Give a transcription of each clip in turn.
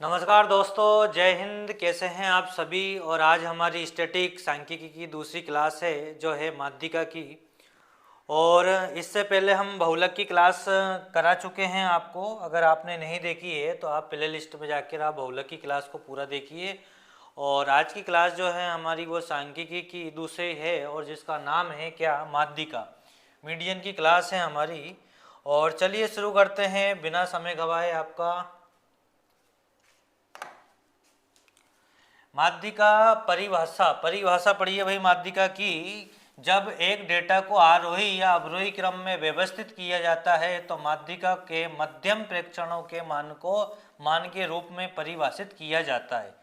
नमस्कार दोस्तों, जय हिंद। कैसे हैं आप सभी। और आज हमारी स्टैटिक सांख्यिकी की दूसरी क्लास है जो है माध्यिका की। और इससे पहले हम बहुलक की क्लास करा चुके हैं आपको। अगर आपने नहीं देखी है तो आप प्ले लिस्ट में जाकर आप बहुलक की क्लास को पूरा देखिए। और आज की क्लास जो है हमारी वो सांख्यिकी की दूसरी है और जिसका नाम है क्या, माध्यिका। मीडियन की क्लास है हमारी। और चलिए शुरू करते हैं बिना समय गवाए। आपका माध्यिका परिभाषा परिभाषा पढ़िए भाई माध्यिका की। जब एक डेटा को आरोही या अवरोही क्रम में व्यवस्थित किया जाता है तो माध्यिका के मध्यम प्रेक्षणों के मान को मान के रूप में परिभाषित किया जाता है।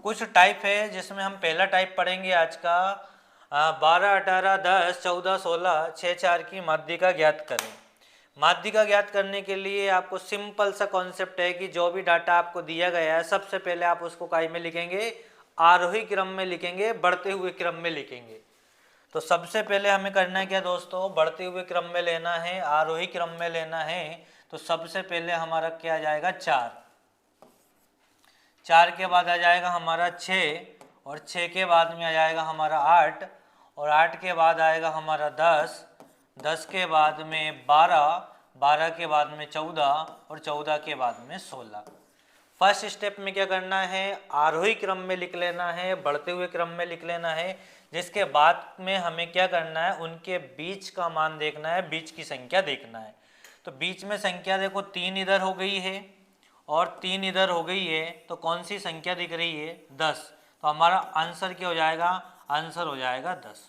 कुछ टाइप है जिसमें हम पहला टाइप पढ़ेंगे आज का। 12, 18, 10, 14, 16, 6, 4 की माध्यिका ज्ञात करें। माध्यिका ज्ञात करने के लिए आपको सिंपल सा कॉन्सेप्ट है कि जो भी डाटा आपको दिया गया है सबसे पहले आप उसको काय में लिखेंगे, आरोही क्रम में लिखेंगे, बढ़ते हुए क्रम में लिखेंगे। तो सबसे पहले हमें करना है क्या दोस्तों, बढ़ते हुए क्रम में लेना है, आरोही क्रम में लेना है। तो सबसे पहले हमारा क्या आ जाएगा, 4। 4 के बाद आ जाएगा हमारा 6, और 6 के बाद में आ जाएगा हमारा 8, और 8 के बाद आएगा हमारा 10, 10 के बाद में 12, 12 के बाद में 14, और 14 के बाद में 16। फर्स्ट स्टेप में क्या करना है, आरोही क्रम में लिख लेना है, बढ़ते हुए क्रम में लिख लेना है। जिसके बाद में हमें क्या करना है, उनके बीच का मान देखना है, बीच की संख्या देखना है। तो बीच में संख्या देखो, 3 इधर हो गई है और 3 इधर हो गई है, तो कौन सी संख्या दिख रही है, 10। तो हमारा आंसर क्या हो जाएगा, आंसर हो जाएगा 10।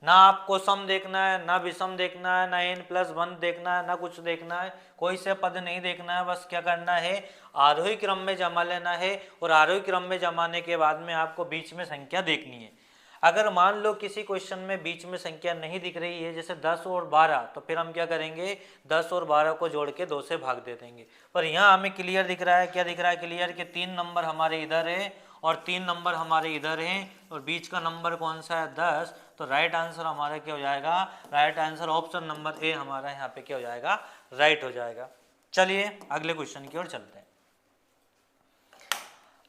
ना आपको सम देखना है, ना विषम देखना है, ना n+1 देखना है, ना कुछ देखना है, कोई से पद नहीं देखना है। बस क्या करना है, आरोही क्रम में जमा लेना है, और आरोही क्रम में जमाने के बाद में आपको बीच में संख्या देखनी है। अगर मान लो किसी क्वेश्चन में बीच में संख्या नहीं दिख रही है, जैसे 10 और 12, तो फिर हम क्या करेंगे, 10 और 12 को जोड़ के 2 से भाग दे देंगे। पर यहाँ हमें क्लियर दिख रहा है, क्या दिख रहा है, क्लियर कि 3 नंबर हमारे इधर है और 3 नंबर हमारे इधर हैं, और बीच का नंबर कौन सा है, 10। तो राइट आंसर हमारा क्या हो जाएगा, right answer option number A हमारा यहाँ पे क्या हो जाएगा, राइट हो जाएगा। चलिए अगले क्वेश्चन की ओर चलते हैं।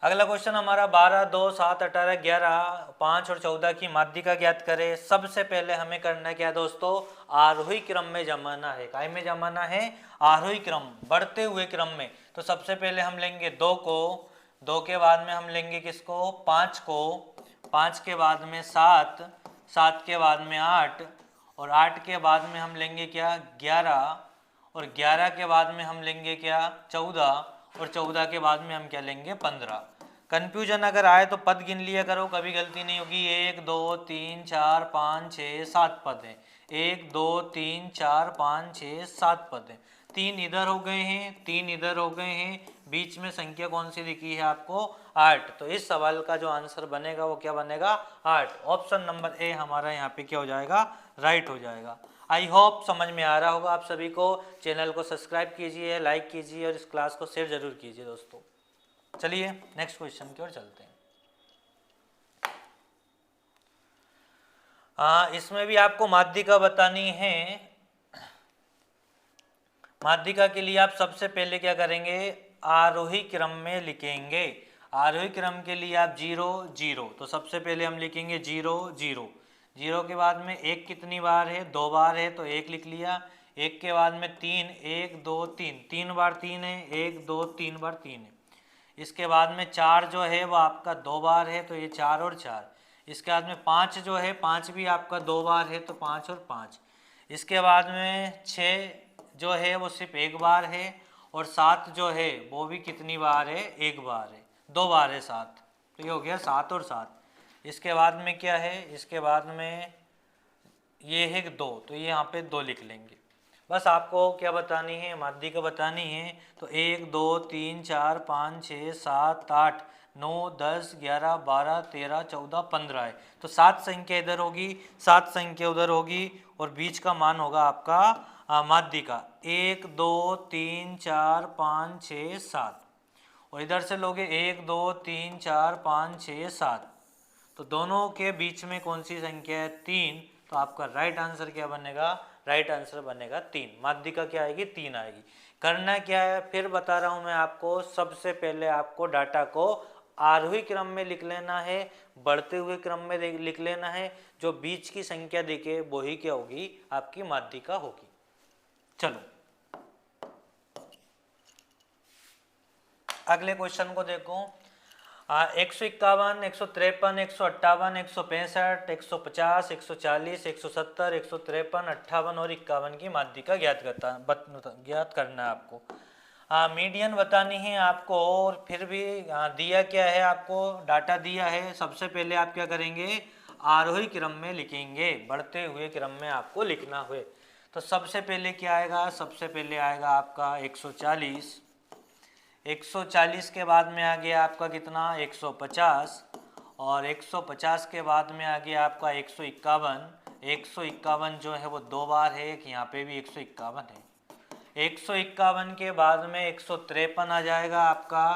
अगला क्वेश्चन हमारा 12, 2, 7, 18, 11, 5 और 14 की माध्यिका ज्ञात करें। सबसे पहले हमें करना क्या दोस्तों, आरोही क्रम में जमाना है। काय में जमाना है, आरोही क्रम, बढ़ते हुए क्रम में। तो सबसे पहले हम लेंगे 2 को, 2 के बाद में हम लेंगे किसको, 5 को, 5 के बाद में 7, 7 के बाद में 8, और 8 के बाद में हम लेंगे क्या, 11, और 11 के बाद में हम लेंगे क्या, 14, और 14 के बाद में हम क्या लेंगे, 15। कन्फ्यूजन अगर आए तो पद गिन लिया करो, कभी गलती नहीं होगी। 1, 2, 3, 4, 5, 6, 7 पद हैं। 1, 2, 3, 4, 5, 6, 7 पद हैं। 3 इधर हो गए हैं, 3 इधर हो गए हैं, बीच में संख्या कौन सी दिखी है आपको, 8। तो इस सवाल का जो आंसर बनेगा वो क्या बनेगा, 8। ऑप्शन नंबर ए हमारा यहाँ पे क्या हो जाएगा, राइट हो जाएगा। आई होप समझ में आ रहा होगा आप सभी को। चैनल को सब्सक्राइब कीजिए, लाइक कीजिए, और इस क्लास को शेयर जरूर कीजिए दोस्तों। चलिए नेक्स्ट क्वेश्चन की ओर चलते हैं। इसमें भी आपको माध्यिका बतानी है। माध्यिका के लिए आप सबसे पहले क्या करेंगे, आरोही क्रम में लिखेंगे। आरोही क्रम के लिए आप 0, 0, तो सबसे पहले हम लिखेंगे 0, 0। 0 के बाद में 1 कितनी बार है, 2 बार है, तो 1 लिख लिया। 1 के बाद में 3, 1, 2, 3, 3 बार 3 है, 1, 2, 3 बार 3 है। इसके बाद में 4 जो है वो आपका 2 बार है, तो ये 4 और 4। इसके बाद में 5 जो है, 5 भी आपका 2 बार है, तो 5 और 5। इसके बाद में 6 जो है वो सिर्फ 1 बार है, और 7 जो है वो भी कितनी बार है, 1 बार है, 2 बार है 7। तो ये हो गया 7 और 7। इसके बाद में क्या है, इसके बाद में ये है 2, तो ये यहाँ पे 2 लिख लेंगे। बस आपको क्या बतानी है, माध्यिका बतानी है। तो 1, 2, 3, 4, 5, 6, 7, 8, 9, 10, 11, 12, 13, 14, 15 है। तो 7 संख्या इधर होगी, 7 संख्या उधर होगी, और बीच का मान होगा आपका माध्यिका 1, 2, 3, 4, 5, 6, 7। और इधर से लोगे 1, 2, 3, 4, 5, 6, 7। तो दोनों के बीच में कौन सी संख्या है, 3। तो आपका राइट आंसर क्या बनेगा, राइट आंसर बनेगा 3। माध्यिका क्या आएगी? 3 आएगी। करना क्या है फिर बता रहा हूँ मैं आपको, सबसे पहले आपको डाटा को आरोही क्रम में लिख लेना है, बढ़ते हुए क्रम में लिख लेना है। जो बीच की संख्या दिखे वही क्या होगी? आपकी माध्यिका होगी। चलो अगले क्वेश्चन को देखो। 151, 153, 158, 165, 150, 140, 170, 153, 58 और 51 की माध्यिका ज्ञात करना है आपको। मीडियन बतानी है आपको, और फिर भी दिया क्या है आपको? डाटा दिया है। सबसे पहले आप क्या करेंगे? आरोही क्रम में लिखेंगे, बढ़ते हुए क्रम में आपको लिखना हुए। तो सबसे पहले क्या आएगा? सबसे पहले आएगा आपका 140, 140 के बाद में आ गया आपका कितना? 150, और 150 के बाद में आ गया आपका 151। 151 जो है वो 2 बार है, एक यहाँ पे भी 151 है। 151 के बाद में 153 आ जाएगा आपका,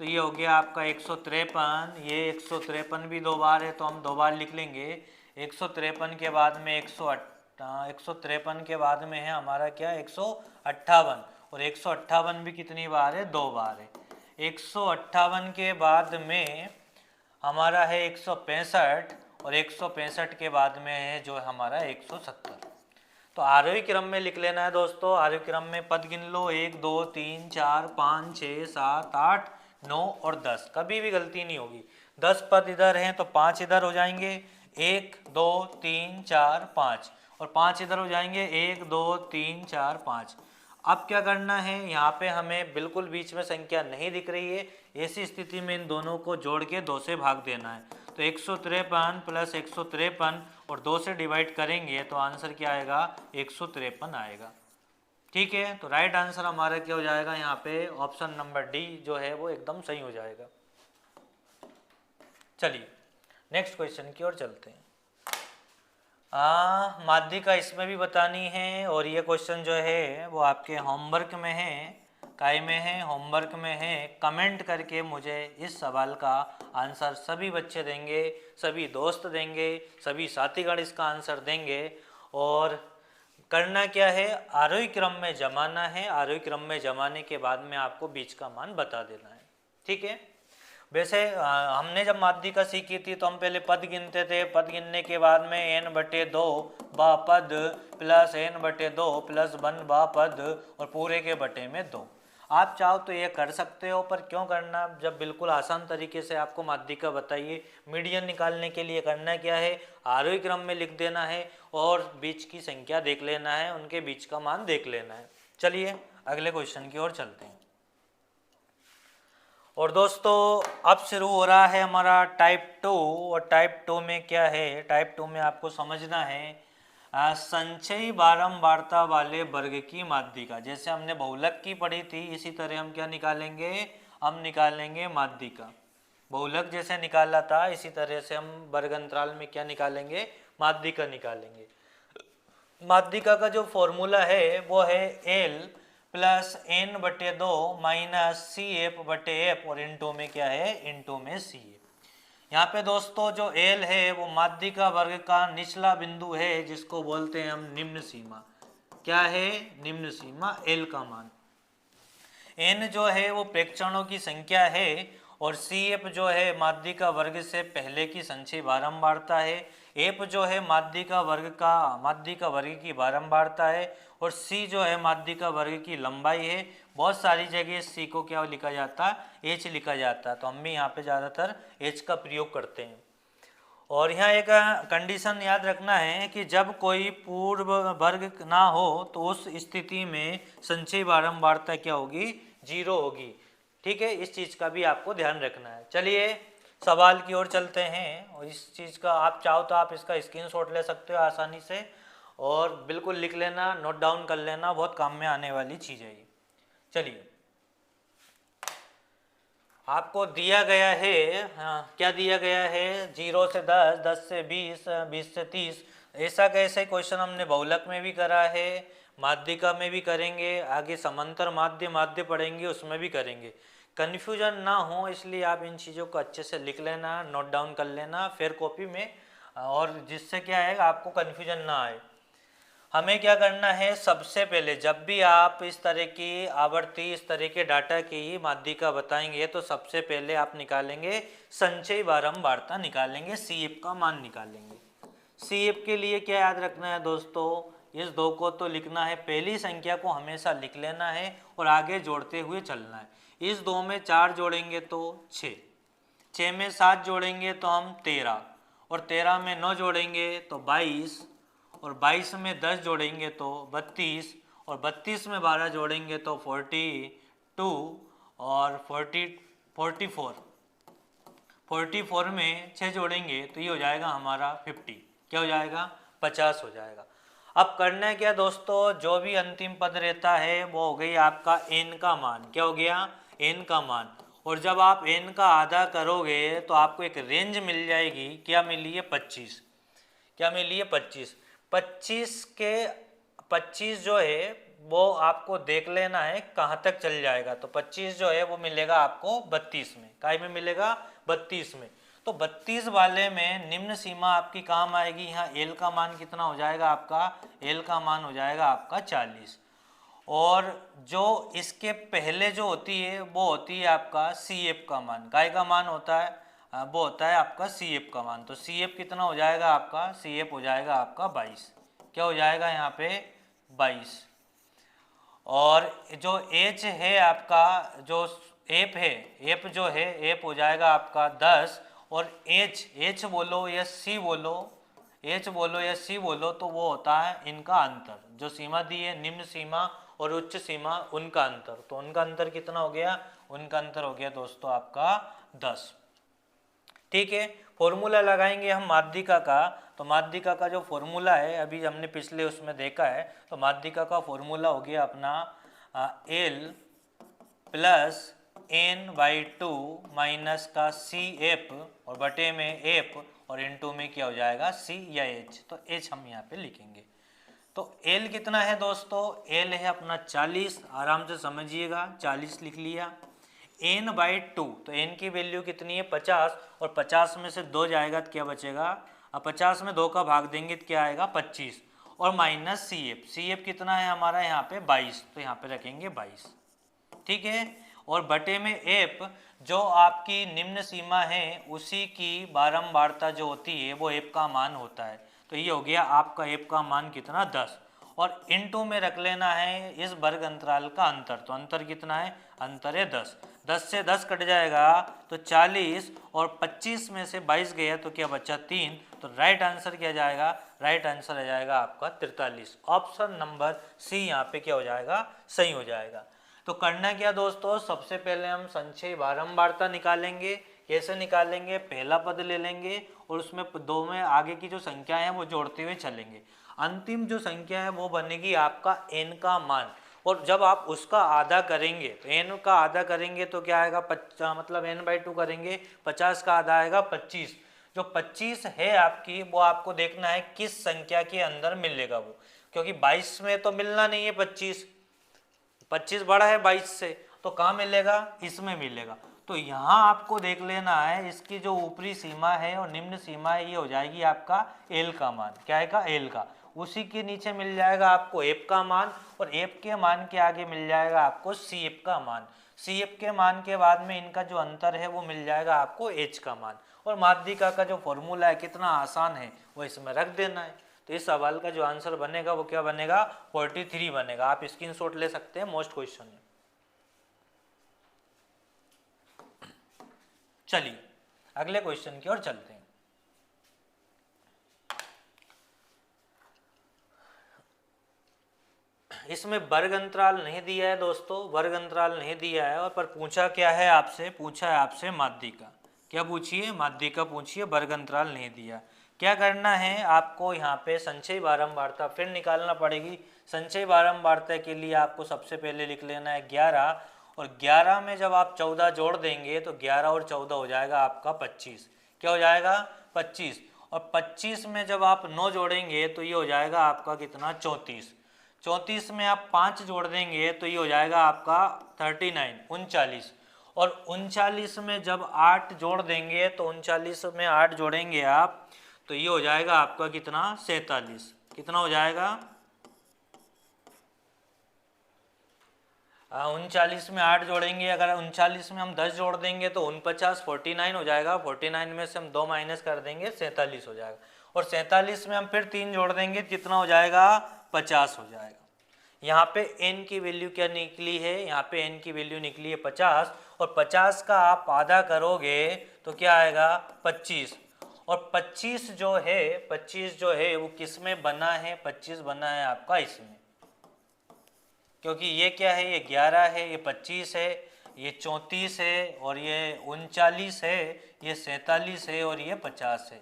तो ये हो गया आपका 153। ये 153 भी 2 बार है तो हम 2 बार लिख लेंगे। 153 के बाद में 153 के बाद में है हमारा क्या? 158, और 158 भी कितनी बार है? 2 बार है। 158 के बाद में हमारा है 165, और 165 के बाद में है जो हमारा 170। तो आरोही क्रम में लिख लेना है दोस्तों। आरोही क्रम में पद गिन लो, 1 2 3 4 5 6 7 8 9 और 10। कभी भी गलती नहीं होगी। 10 पद इधर हैं तो 5 इधर हो जाएंगे। 1 2 3 4 5, और 5 इधर हो जाएंगे। 1 2 3 4 5। अब क्या करना है? यहाँ पे हमें बिल्कुल बीच में संख्या नहीं दिख रही है, ऐसी स्थिति में इन दोनों को जोड़ के 2 से भाग देना है। तो 153 प्लस 153 और 2 से डिवाइड करेंगे तो आंसर क्या आएगा? 153 आएगा। ठीक है, तो राइट आंसर हमारा क्या हो जाएगा? यहाँ पे ऑप्शन नंबर डी जो है वो एकदम सही हो जाएगा। चलिए नेक्स्ट क्वेश्चन की ओर चलते हैं। माध्यिका इसमें भी बतानी है, और ये क्वेश्चन जो है वो आपके होमवर्क में है, काय में है? होमवर्क में है। कमेंट करके मुझे इस सवाल का आंसर सभी बच्चे देंगे, सभी दोस्त देंगे, सभी साथीगण इसका आंसर देंगे। और करना क्या है? आरोही क्रम में जमाना है। आरोही क्रम में जमाने के बाद में आपको बीच का मान बता देना है। ठीक है। वैसे हमने जब माध्यिका सीखी थी तो हम पहले पद गिनते थे। पद गिनने के बाद में n/2 बा पद प्लस n/2 प्लस 1 बा पद और पूरे के बटे में 2। आप चाहो तो ये कर सकते हो, पर क्यों करना जब बिल्कुल आसान तरीके से आपको माध्यिका बताइए। मीडियन निकालने के लिए करना क्या है? आरोही क्रम में लिख देना है और बीच की संख्या देख लेना है, उनके बीच का मान देख लेना है। चलिए अगले क्वेश्चन की ओर चलते हैं। और दोस्तों अब शुरू हो रहा है हमारा टाइप 2, और टाइप 2 में क्या है? टाइप 2 में आपको समझना है संचयी बारंबारता वाले वर्ग की माध्यिका। जैसे हमने बहुलक की पढ़ी थी, इसी तरह हम क्या निकालेंगे? हम निकालेंगे माध्यिका। बहुलक जैसे निकाला था इसी तरह से हम वर्ग अंतराल में क्या निकालेंगे? माध्यिका निकालेंगे। माध्यिका का जो फॉर्मूला है वो है L plus n/2 minus CF/F, और इंटू में क्या है? इंटू में CF। यहाँ पे दोस्तों जो L है वो माध्यिका वर्ग का निचला बिंदु है, जिसको बोलते हैं हम निम्न सीमा। क्या है? निम्न सीमा L का मान। n जो है वो प्रेक्षणों की संख्या है, और CF जो है माध्यिका वर्ग से पहले की संचयी बारंबारता है। F जो है माध्यिका वर्ग की बारंबारता है, और C जो है माध्यिका वर्ग की लंबाई है। बहुत सारी जगह C को क्या लिखा जाता है? H लिखा जाता है, तो हम भी यहाँ पे ज़्यादातर H का प्रयोग करते हैं। और यहाँ एक कंडीशन याद रखना है कि जब कोई पूर्व वर्ग ना हो तो उस स्थिति में संचयी बारंबारता क्या होगी? 0 होगी। ठीक है, इस चीज़ का भी आपको ध्यान रखना है। चलिए सवाल की ओर चलते हैं, और इस चीज़ का आप चाहो तो आप इसका स्क्रीनशॉट ले सकते हो आसानी से, और बिल्कुल लिख लेना, नोट डाउन कर लेना, बहुत काम में आने वाली चीज़ है ये। चलिए आपको दिया गया है, क्या दिया गया है? 0 से 10, 10 से 20, 20 से 30। ऐसा कैसे क्वेश्चन हमने बहुलक में भी करा है, माध्यिका में भी करेंगे, आगे समांतर माध्य पढ़ेंगे उसमें भी करेंगे। कन्फ्यूजन ना हो इसलिए आप इन चीज़ों को अच्छे से लिख लेना, नोट डाउन कर लेना फिर कॉपी में, और जिससे क्या है आपको कन्फ्यूजन ना आए। हमें क्या करना है, सबसे पहले जब भी आप इस तरह की आवर्ती, इस तरह के डाटा की माध्यिका बताएंगे तो सबसे पहले आप निकालेंगे संचयी बारंबारता निकालेंगे, CF का मान निकालेंगे। CF के लिए क्या याद रखना है दोस्तों, इस 2 को तो लिखना है, पहली संख्या को हमेशा लिख लेना है और आगे जोड़ते हुए चलना है। इस 2 में 4 जोड़ेंगे तो 6, 6 में 7 जोड़ेंगे तो हम 13, और 13 में 9 जोड़ेंगे तो 22, और 22 में 10 जोड़ेंगे तो 32, और 32 में 12 जोड़ेंगे तो 42, और 44 में 6 जोड़ेंगे तो ये हो जाएगा हमारा 50। क्या हो जाएगा, 50 हो जाएगा। अब करना है क्या दोस्तों, जो भी अंतिम पद रहता है वो हो गई आपका n का मान। क्या हो गया, n का मान। और जब आप n का आधा करोगे तो आपको एक रेंज मिल जाएगी। क्या मिली है, 25। क्या मिली है, 25। 25 जो है वो आपको देख लेना है कहाँ तक चल जाएगा। तो 25 जो है वो मिलेगा आपको 32 में। काय में मिलेगा, 32 में। तो 32 वाले में निम्न सीमा आपकी काम आएगी। यहाँ एल का मान कितना हो जाएगा आपका, एल का मान हो जाएगा आपका 40। और जो इसके पहले जो होती है वो होती है आपका CF का मान। काय का मान होता है, वो होता है आपका CF का मान। तो CF कितना हो जाएगा आपका, CF हो जाएगा आपका 22। क्या हो जाएगा यहाँ पे, 22। और जो H है आपका, जो एप है, एप जो है एप हो जाएगा आपका 10। और H बोलो या C बोलो, H बोलो या C बोलो, तो वो होता है इनका अंतर। जो सीमा दी है निम्न सीमा और उच्च सीमा, उनका अंतर। तो उनका अंतर कितना हो गया, उनका अंतर हो गया दोस्तों आपका 10। ठीक है, फॉर्मूला लगाएंगे हम माध्यिका का। तो माध्यिका का जो फॉर्मूला है अभी हमने पिछले उसमें देखा है। तो माध्यिका का फॉर्मूला हो गया अपना L प्लस n/2 माइनस का CF और बटे में एप और इनटू में क्या हो जाएगा, C या H। तो H हम यहाँ पे लिखेंगे। तो L कितना है दोस्तों, L है अपना 40। आराम से समझिएगा, 40 लिख लिया। n/2, तो n की वैल्यू कितनी है, 50। और 50 में से 2 जाएगा तो क्या बचेगा, अब 50 में 2 का भाग देंगे तो क्या आएगा, 25। और माइनस CF कितना है हमारा यहाँ पे 22, तो यहाँ पे रखेंगे 22। ठीक है। और बटे में एप, जो आपकी निम्न सीमा है उसी की बारंबारता जो होती है वो एप का मान होता है। तो ये हो गया आपका एप का मान कितना, 10। और इनटू में रख लेना है इस वर्ग अंतराल का अंतर। तो अंतर कितना है, अंतर है 10। 10 से 10 कट जाएगा तो 40, और 25 में से 22 गया तो क्या बचा, 3। तो राइट आंसर क्या जाएगा, राइट आंसर आ जाएगा आपका 43। ऑप्शन नंबर सी यहाँ पे क्या हो जाएगा, सही हो जाएगा। तो करना क्या दोस्तों, सबसे पहले हम संचयी बारंबारता निकालेंगे। कैसे निकालेंगे, पहला पद ले लेंगे और उसमें 2 में आगे की जो संख्या है वो जोड़ते हुए चलेंगे। अंतिम जो संख्या है वो बनेगी आपका n का मान। और जब आप उसका आधा करेंगे तो n का आधा करेंगे तो क्या आएगा, मतलब n/2 करेंगे, 50 का आधा आएगा 25। जो 25 है आपकी, वो आपको देखना है किस संख्या के अंदर मिलेगा वो, क्योंकि 22 में तो मिलना नहीं है 25 बड़ा है 22 से, तो कहाँ मिलेगा, इसमें मिलेगा। तो यहाँ आपको देख लेना है इसकी जो ऊपरी सीमा है और निम्न सीमा है, ये हो जाएगी आपका एल का मान। क्या आएगा, एल का। उसी के नीचे मिल जाएगा आपको एप का मान, और एप के मान के आगे मिल जाएगा आपको CF का मान। CF के मान के बाद में इनका जो अंतर है वो मिल जाएगा आपको H का मान। और माध्यिका का जो फॉर्मूला है कितना आसान है, वो इसमें रख देना है। तो इस सवाल का जो आंसर बनेगा वो क्या बनेगा, 43 बनेगा। आप स्क्रीनशॉट ले सकते हैं मोस्ट क्वेश्चन में। चलिए अगले क्वेश्चन की ओर चलते हैं। इसमें वर्ग अंतराल नहीं दिया है दोस्तों, वर्ग अंतराल नहीं दिया है। और पर पूछा क्या है आपसे, पूछा है आपसे माध्यिका। क्या पूछिए, माध्यिका पूछिए, वर्ग अंतराल नहीं दिया। क्या करना है आपको, यहाँ पे संचयी बारंबारता फिर निकालना पड़ेगी। संचयी बारंबारता के लिए आपको सबसे पहले लिख लेना है 11, और 11 में जब आप 14 जोड़ देंगे तो 11 और 14 हो जाएगा आपका 25। क्या हो जाएगा, 25। और 25 में जब आप 9 जोड़ेंगे तो ये हो जाएगा आपका कितना, 34। 34 में आप 5 जोड़ देंगे तो ये हो जाएगा आपका 39, 39। और 39 में जब 8 जोड़ देंगे तो 39 में 8 जोड़ेंगे आप तो ये हो जाएगा आपका कितना, 47। कितना हो जाएगा, 39 में 8 जोड़ेंगे, अगर 39 में हम 10 जोड़ देंगे तो 49 49 हो जाएगा, 49 में से हम 2 माइनस कर देंगे 47 हो जाएगा, और 47 में हम फिर 3 जोड़ देंगे कितना हो जाएगा 50 हो जाएगा। यहाँ पे n की वैल्यू क्या निकली है, यहाँ पे n की वैल्यू निकली है 50, और 50 का आप आधा करोगे तो क्या आएगा 25, और 25 जो है वो किस में बना है, 25 बना है आपका इसमें, क्योंकि ये क्या है, ये 11 है, ये 25 है, ये 34 है, और ये 39 है, ये 47 है, और ये 50 है।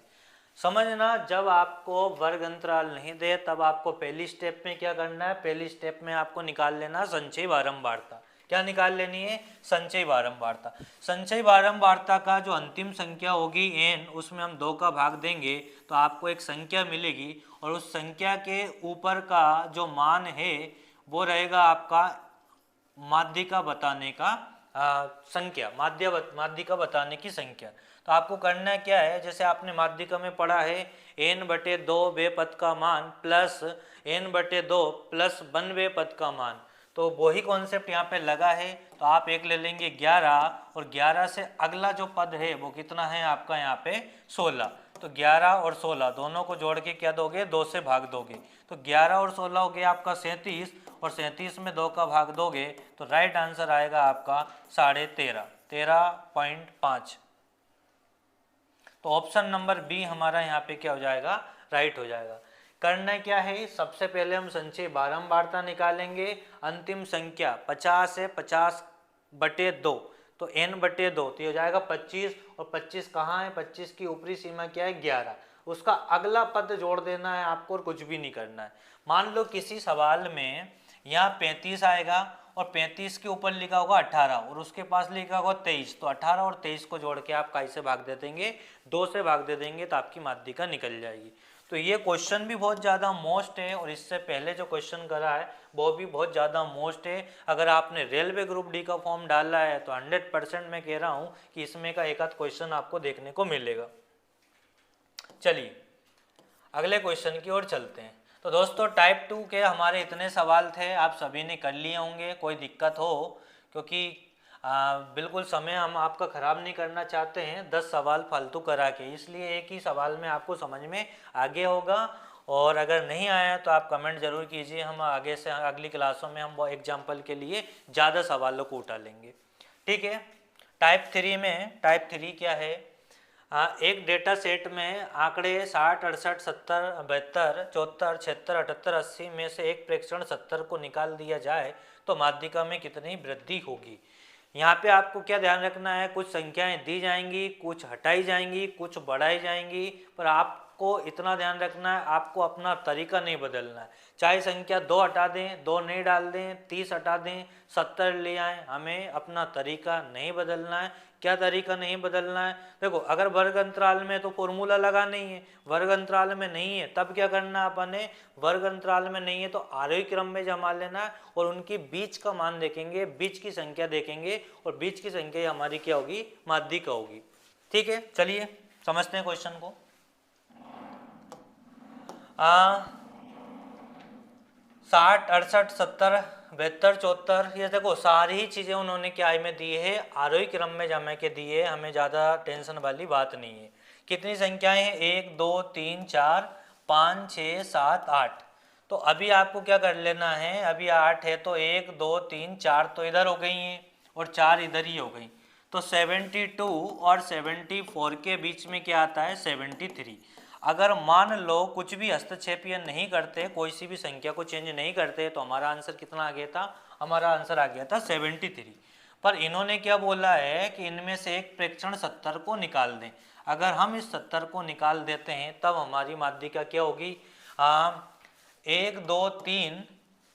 समझना, जब आपको वर्ग अंतराल नहीं दे तब आपको पहली स्टेप में क्या करना है, पहली स्टेप में आपको निकाल लेना संचयी बारंबारता। क्या निकाल लेनी है, संचयी बारंबारता। संचयी बारंबारता का जो अंतिम संख्या होगी n, उसमें हम 2 का भाग देंगे तो आपको एक संख्या मिलेगी, और उस संख्या के ऊपर का जो मान है वो रहेगा आपका माध्यिका बताने का संख्या, माध्यिका बताने की संख्या। तो आपको करना क्या है, जैसे आपने माध्यिका में पढ़ा है n/2 वें पद का मान प्लस n/2 प्लस 1वें पद का मान, तो वही कॉन्सेप्ट यहाँ पे लगा है। तो आप एक ले लेंगे 11, और 11 से अगला जो पद है वो कितना है आपका यहाँ पे 16, तो 11 और 16 दोनों को जोड़ के क्या दोगे, 2 से भाग दोगे, तो 11 और 16 हो गया आपका 37, और 37 में 2 का भाग दोगे तो राइट आंसर आएगा आपका 13.5। तो ऑप्शन नंबर बी हमारा यहाँ पे क्या हो जाएगा, राइट हो जाएगा। करना क्या है, सबसे पहले हम संचयी बारंबारता निकालेंगे, अंतिम संख्या 50 है, 50/2 तो n/2 तो ये हो जाएगा 25, और 25 कहाँ है, 25 की ऊपरी सीमा क्या है 11, उसका अगला पद जोड़ देना है आपको, और कुछ भी नहीं करना है। मान लो किसी सवाल में यहाँ 35 आएगा, और 35 के ऊपर लिखा होगा 18, और उसके पास लिखा होगा 23, तो 18 और 23 को जोड़ के आप कैसे भाग दे देंगे, 2 से भाग दे देंगे, तो आपकी माध्यिका निकल जाएगी। तो ये क्वेश्चन भी बहुत ज़्यादा मोस्ट है, और इससे पहले जो क्वेश्चन करा है वो भी बहुत ज़्यादा मोस्ट है। अगर आपने रेलवे ग्रुप डी का फॉर्म डाला है तो 100% मैं कह रहा हूँ कि इसमें का एक आध क्वेश्चन आपको देखने को मिलेगा। चलिए अगले क्वेश्चन की ओर चलते हैं। तो दोस्तों टाइप 2 के हमारे इतने सवाल थे, आप सभी ने कर लिए होंगे। कोई दिक्कत हो, क्योंकि बिल्कुल समय हम आपका ख़राब नहीं करना चाहते हैं 10 सवाल फालतू करा के, इसलिए एक ही सवाल में आपको समझ में आगे होगा। और अगर नहीं आया तो आप कमेंट ज़रूर कीजिए, हम आगे से अगली क्लासों में हम वो एग्जाम्पल के लिए ज़्यादा सवालों को उठा लेंगे। ठीक है, टाइप 3 में, टाइप 3 क्या है, एक डेटा सेट में आंकड़े 60, 68, 70, 72, 74, 76, 78, 80 में से एक प्रेक्षण 70 को निकाल दिया जाए तो माध्यिका में कितनी वृद्धि होगी। यहाँ पे आपको क्या ध्यान रखना है, कुछ संख्याएं दी जाएंगी, कुछ हटाई जाएंगी, कुछ बढ़ाई जाएंगी, पर आपको इतना ध्यान रखना है आपको अपना तरीका नहीं बदलना है। चाहे संख्या 2 हटा दें, 2 नहीं डाल दें, 30 हटा दें, 70 ले आएँ, हमें अपना तरीका नहीं बदलना है। क्या तरीका नहीं बदलना है, देखो अगर वर्ग अंतराल में तो फॉर्मूला लगा नहीं है, वर्ग अंतराल में नहीं है, तब क्या करना है अपन ने, वर्ग अंतराल में नहीं है तो आरोही क्रम में जमा लेना है, और उनकी बीच का मान देखेंगे, बीच की संख्या देखेंगे, और बीच की संख्या हमारी क्या होगी, माध्यिका होगी। ठीक है, चलिए समझते हैं क्वेश्चन को। 60, 68, 70, 72, 74, ये देखो सारी ही चीज़ें उन्होंने क्या में दी है, आरोही क्रम में जमा के दी है, हमें ज़्यादा टेंशन वाली बात नहीं है। कितनी संख्याएं हैं, 1, 2, 3, 4, 5, 6, 7, 8। तो अभी आपको क्या कर लेना है, अभी 8 है तो 1, 2, 3, 4 तो इधर हो गई हैं, और 4 इधर ही हो गई, तो 72 और 74 के बीच में क्या आता है, 73। अगर मान लो कुछ भी हस्तक्षेप या नहीं करते, कोई सी भी संख्या को चेंज नहीं करते, तो हमारा आंसर कितना आ गया था, हमारा आंसर आ गया था 73। पर इन्होंने क्या बोला है कि इनमें से एक प्रेक्षण 70 को निकाल दें। अगर हम इस 70 को निकाल देते हैं तब हमारी माध्यिका क्या होगी, 1, 2, 3,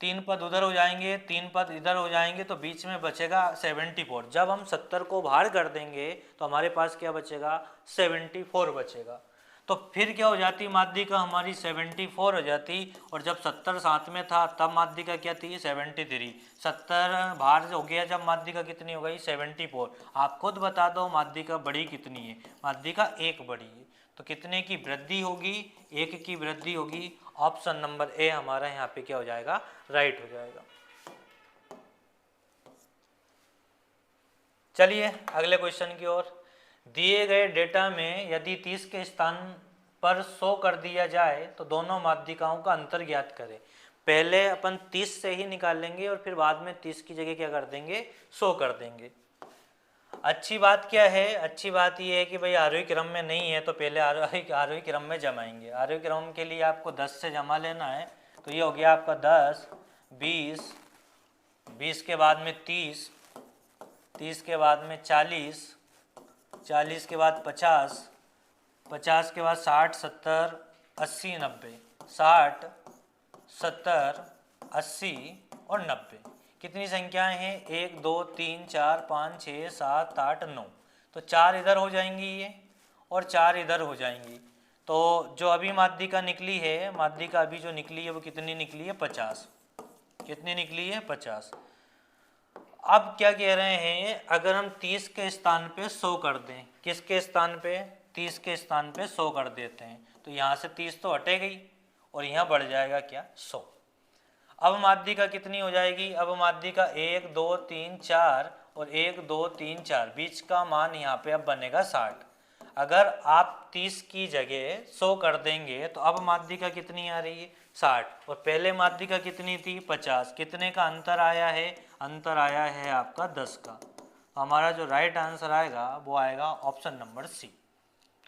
3 पद उधर हो जाएंगे, 3 पद इधर हो जाएंगे, तो बीच में बचेगा 74। जब हम 70 को बाहर कर देंगे तो हमारे पास क्या बचेगा, 74 बचेगा। तो फिर क्या हो जाती, माध्यिका हमारी 74 हो जाती, और जब 70 साथ में था तब माध्यिका क्या थी, 73। 70 बाहर हो गया जब माध्यिका कितनी हो गई, 74। आप खुद बता दो माध्यिका बड़ी कितनी है, माध्यिका 1 बड़ी है, तो कितने की वृद्धि होगी, 1 की वृद्धि होगी। ऑप्शन नंबर ए हमारा यहाँ पे क्या हो जाएगा, राइट हो जाएगा। चलिए अगले क्वेश्चन की ओर। दिए गए डेटा में यदि 30 के स्थान पर 100 कर दिया जाए तो दोनों माध्यिकाओं का अंतर ज्ञात करें। पहले अपन 30 से ही निकालेंगे और फिर बाद में 30 की जगह क्या कर देंगे, 100 कर देंगे। अच्छी बात क्या है, अच्छी बात ये है कि भाई आरोही क्रम में नहीं है तो पहले आरोही क्रम में जमाएंगे। आरोही क्रम के लिए आपको 10 से जमा लेना है, तो ये हो गया आपका 10, 20, 20 के बाद में 30, 30 के बाद में 40, 40 के बाद 50, 50 के बाद 60, 70, 80, 90, 60, 70, 80 और 90। कितनी संख्याएं हैं, 1, 2, 3, 4, 5, 6, 7, 8, 9। तो 4 इधर हो जाएंगी ये और 4 इधर हो जाएंगी। तो जो अभी माध्यिका निकली है, माध्यिका अभी जो निकली है वो कितनी निकली है, 50। कितनी निकली है, 50। अब क्या कह रहे हैं, अगर हम 30 के स्थान पे 100 कर दें, किसके स्थान पे, 30 के स्थान पे 100 कर देते हैं, तो यहाँ से 30 तो हटे गई और यहाँ बढ़ जाएगा क्या, 100। अब माध्यिका कितनी हो जाएगी, अब माध्यिका 1, 2, 3, 4 और 1, 2, 3, 4, बीच का मान यहाँ पे अब बनेगा 60। अगर आप 30 की जगह 100 कर देंगे तो अब माध्यिका कितनी आ रही है, 60, और पहले माध्यिका कितनी थी, 50। कितने का अंतर आया है, अंतर आया है आपका 10 का। तो हमारा जो राइट आंसर आएगा वो आएगा option number C.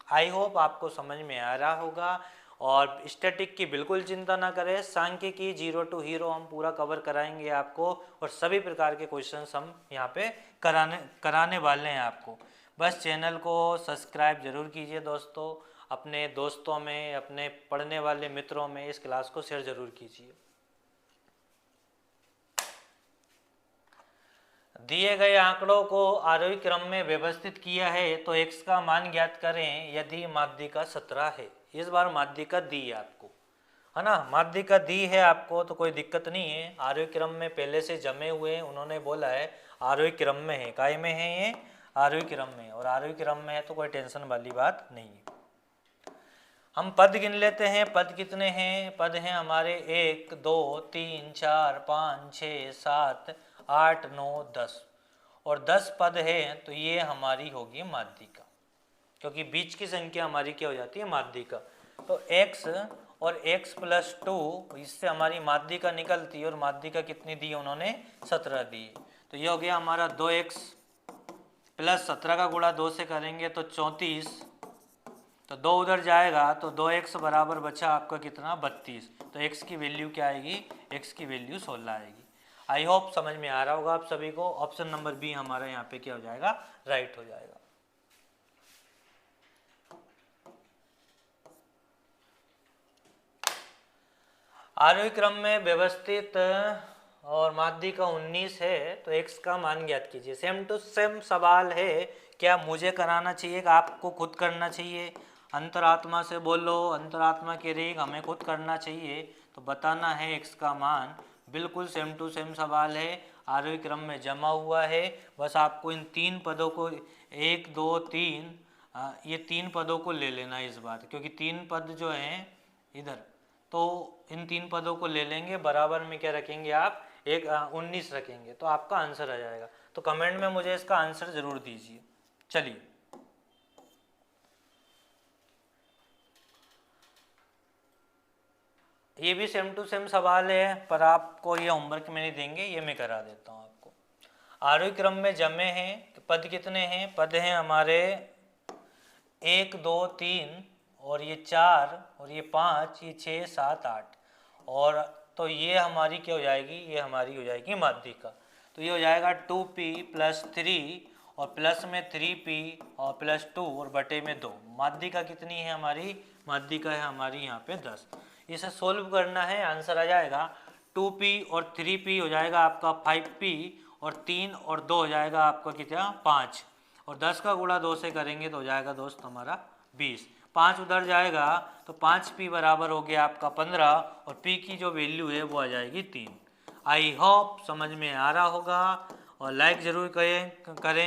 I hope आपको समझ में आ रहा होगा। और स्टैटिक की बिल्कुल चिंता ना करें, सांख्यिकी 0 to हीरो हम पूरा कवर कराएंगे आपको, और सभी प्रकार के क्वेश्चंस हम यहाँ पे कराने वाले हैं आपको। बस चैनल को सब्सक्राइब जरूर कीजिए दोस्तों, अपने दोस्तों में, अपने पढ़ने वाले मित्रों में इस क्लास को शेयर जरूर कीजिए। दिए गए आंकड़ों को आरोही क्रम में व्यवस्थित किया है तो x का मान ज्ञात करें यदि माध्यिका 17 है। इस बार माध्यिका दी है आपको, है ना, माध्यिका दी है आपको तो कोई दिक्कत नहीं है। आरोही क्रम में पहले से जमे हुए हैं, उन्होंने बोला है आरोही क्रम में है, काय में है ये, आरोही क्रम में, और आरोही क्रम में है तो कोई टेंशन वाली बात नहीं है। हम पद गिन लेते हैं, पद कितने हैं, पद हैं हमारे 1, 2, 3, 4, 5, 6, 7, 8, 9, 10, और 10 पद हैं तो ये हमारी होगी माध्यिका, क्योंकि बीच की संख्या हमारी क्या हो जाती है, माध्यिका। तो x और x + 2, इससे हमारी माध्यिका निकलती है, और माध्यिका कितनी दी है उन्होंने, 17 दी है। तो ये हो गया हमारा 2x + 17 का गुणा 2 से करेंगे तो 34, तो 2 उधर जाएगा तो 2x बराबर बचा आपका कितना, 32। तो x की वैल्यू क्या आएगी, x की वैल्यू 16 आएगी। आई होप समझ में आ रहा होगा आप सभी को। ऑप्शन नंबर बी हमारा यहाँ पे क्या हो जाएगा, राइट हो जाएगा। आरोही क्रम में व्यवस्थित और माध्यिका 19 है तो x का मान ज्ञात कीजिए। सेम टू सेम सवाल है, क्या मुझे कराना चाहिए कि आपको खुद करना चाहिए, अंतरात्मा से बोलो, अंतरात्मा कह रही है हमें खुद करना चाहिए, तो बताना है x का मान। बिल्कुल सेम टू सेम सवाल है, आरोही क्रम में जमा हुआ है। बस आपको इन 3 पदों को 1, 2, 3, ये 3 पदों को ले लेना इस बार, क्योंकि 3 पद जो हैं इधर, तो इन 3 पदों को ले लेंगे, बराबर में क्या रखेंगे आप, 19 रखेंगे, तो आपका आंसर आ जाएगा। तो कमेंट में मुझे इसका आंसर जरूर दीजिए। चलिए ये भी सेम टू सेम सवाल है, पर आपको ये होमवर्क में नहीं देंगे, ये मैं करा देता हूँ आपको। आरोही क्रम में जमे हैं, पद कितने हैं, पद हैं हमारे 1, 2, 3 और ये 4 और ये 5, ये 6, 7, 8, और तो ये हमारी क्या हो जाएगी, ये हमारी हो जाएगी माध्यिका। तो ये हो जाएगा 2p + 3 और प्लस में 3p और +2 और बटे में 2। माध्यिका कितनी है हमारी, माध्यिका है हमारी यहाँ पे 10। इसे सोल्व करना है, आंसर आ जाएगा 2p और 3p हो जाएगा आपका 5p, और 3 और 2 हो जाएगा आपका कितना, 5, और 10 का गुणा 2 से करेंगे तो हो जाएगा दोस्त हमारा 20। 5 उधर जाएगा तो 5p बराबर हो गया आपका 15, और p की जो वैल्यू है वो आ जाएगी 3। आई होप समझ में आ रहा होगा, और लाइक ज़रूर करें।